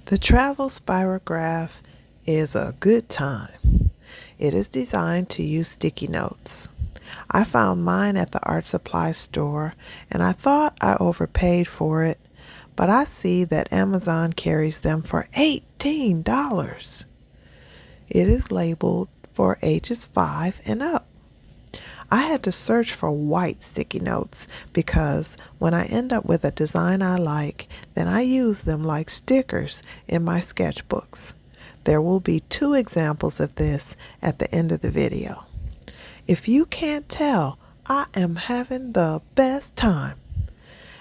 The travel spirograph is a good time. It is designed to use sticky notes. I found mine at the art supply store and I thought I overpaid for it, but I see that Amazon carries them for $18. It is labeled for ages 5 and up. I had to search for white sticky notes because when I end up with a design I like, then I use them like stickers in my sketchbooks. There will be 2 examples of this at the end of the video. If you can't tell, I am having the best time.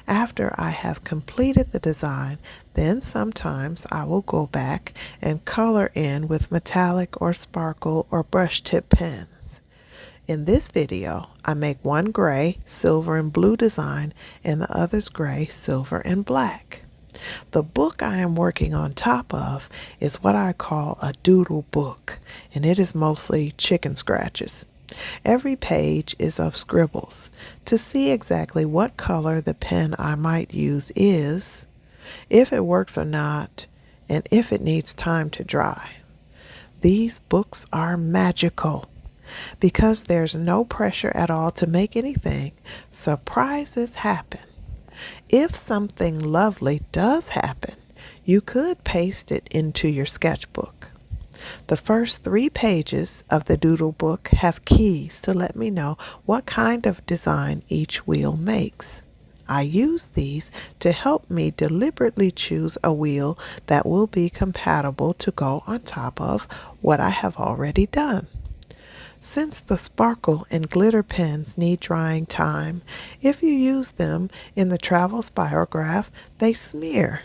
After I have completed the design, then sometimes I will go back and color in with metallic or sparkle or brush tip pens. In this video, I make one gray, silver, and blue design and the others gray, silver, and black. The book I am working on top of is what I call a doodle book, and it is mostly chicken scratches. Every page is of scribbles. To see exactly what color the pen I might use is, if it works or not, and if it needs time to dry. These books are magical. Because there's no pressure at all to make anything, surprises happen. If something lovely does happen, you could paste it into your sketchbook. The first 3 pages of the doodle book have keys to let me know what kind of design each wheel makes. I use these to help me deliberately choose a wheel that will be compatible to go on top of what I have already done. Since the sparkle and glitter pens need drying time, if you use them in the travel spirograph, they smear.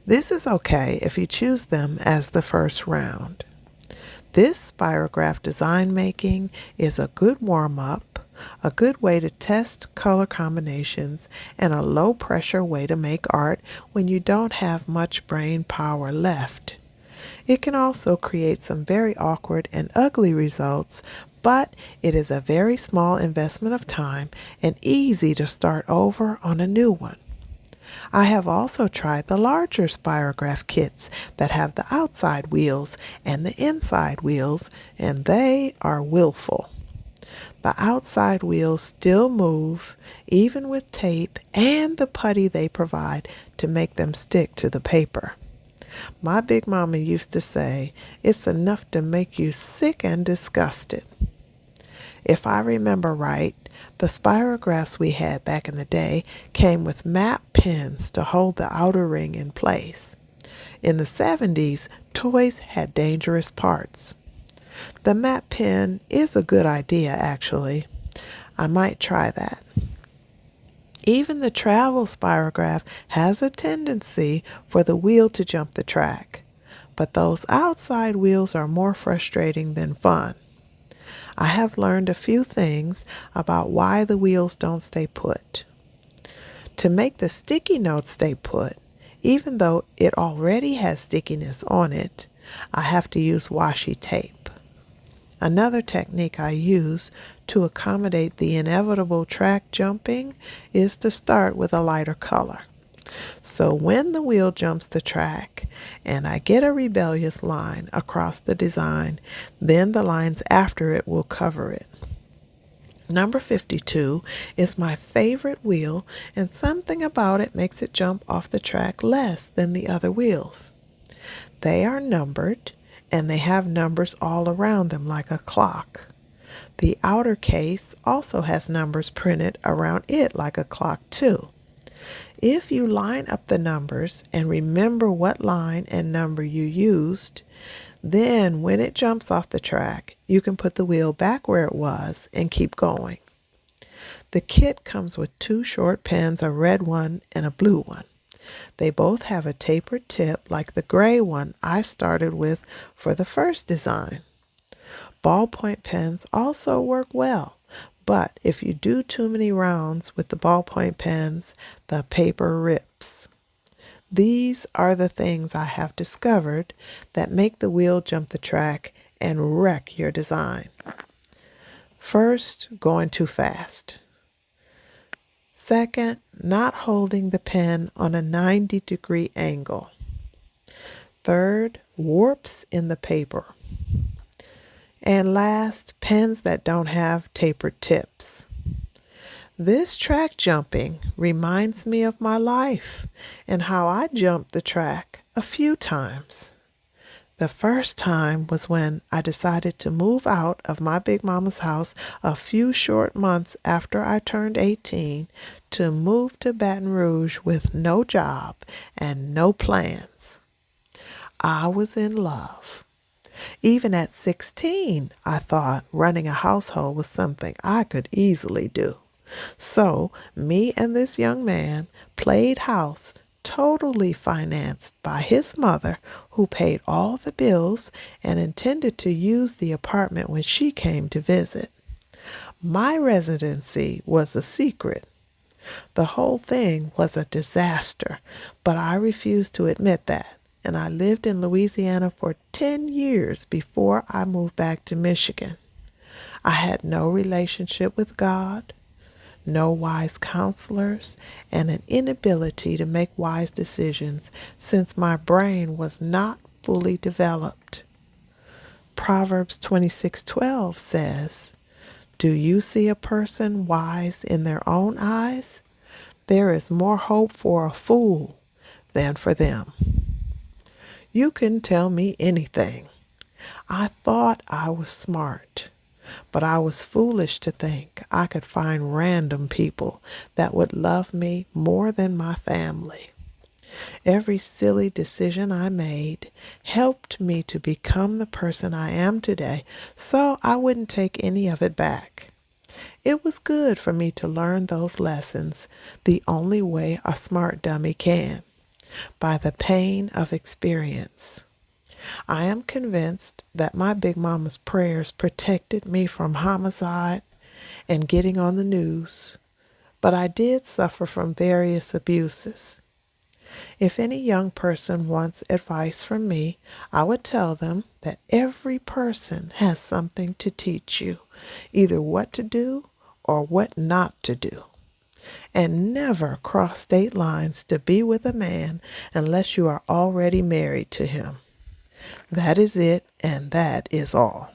This is okay if you choose them as the first round. This spirograph design making is a good warm-up, a good way to test color combinations, and a low-pressure way to make art when you don't have much brain power left. It can also create some very awkward and ugly results, but it is a very small investment of time and easy to start over on a new one. I have also tried the larger spirograph kits that have the outside wheels and the inside wheels, and they are willful. The outside wheels still move, even with tape and the putty they provide to make them stick to the paper. My big mama used to say, it's enough to make you sick and disgusted. If I remember right, the spirographs we had back in the day came with map pins to hold the outer ring in place. In the 70s, toys had dangerous parts. The map pin is a good idea, actually. I might try that. Even the travel spirograph has a tendency for the wheel to jump the track, but those outside wheels are more frustrating than fun. I have learned a few things about why the wheels don't stay put. To make the sticky notes stay put, even though it already has stickiness on it, I have to use washi tape. Another technique I use to accommodate the inevitable track jumping is to start with a lighter color. So when the wheel jumps the track and I get a rebellious line across the design, then the lines after it will cover it. Number 52 is my favorite wheel, and something about it makes it jump off the track less than the other wheels. They are numbered, and they have numbers all around them like a clock. The outer case also has numbers printed around it like a clock too. If you line up the numbers and remember what line and number you used, then when it jumps off the track, you can put the wheel back where it was and keep going. The kit comes with 2 short pens, a red one and a blue one. They both have a tapered tip like the gray one I started with for the first design. Ballpoint pens also work well, but if you do too many rounds with the ballpoint pens, the paper rips. These are the things I have discovered that make the wheel jump the track and wreck your design. First, going too fast. Second, not holding the pen on a 90-degree angle. Third, warps in the paper. And last, pens that don't have tapered tips. This track jumping reminds me of my life and how I jumped the track a few times. The first time was when I decided to move out of my big mama's house a few short months after I turned 18 to move to Baton Rouge with no job and no plans. I was in love. Even at 16, I thought running a household was something I could easily do. So, me and this young man played house, totally financed by his mother, who paid all the bills and intended to use the apartment when she came to visit. My residency was a secret. The whole thing was a disaster, but I refused to admit that, and I lived in Louisiana for 10 years before I moved back to Michigan. I had no relationship with God, no wise counselors, and an inability to make wise decisions since my brain was not fully developed. Proverbs 26:12 says, "Do you see a person wise in their own eyes? There is more hope for a fool than for them." You can tell me anything. I thought I was smart, but I was foolish to think I could find random people that would love me more than my family. Every silly decision I made helped me to become the person I am today, so I wouldn't take any of it back. It was good for me to learn those lessons the only way a smart dummy can, by the pain of experience. I am convinced that my big mama's prayers protected me from homicide and getting on the news, but I did suffer from various abuses. If any young person wants advice from me, I would tell them that every person has something to teach you, either what to do or what not to do. And never cross state lines to be with a man unless you are already married to him. That is it, and that is all.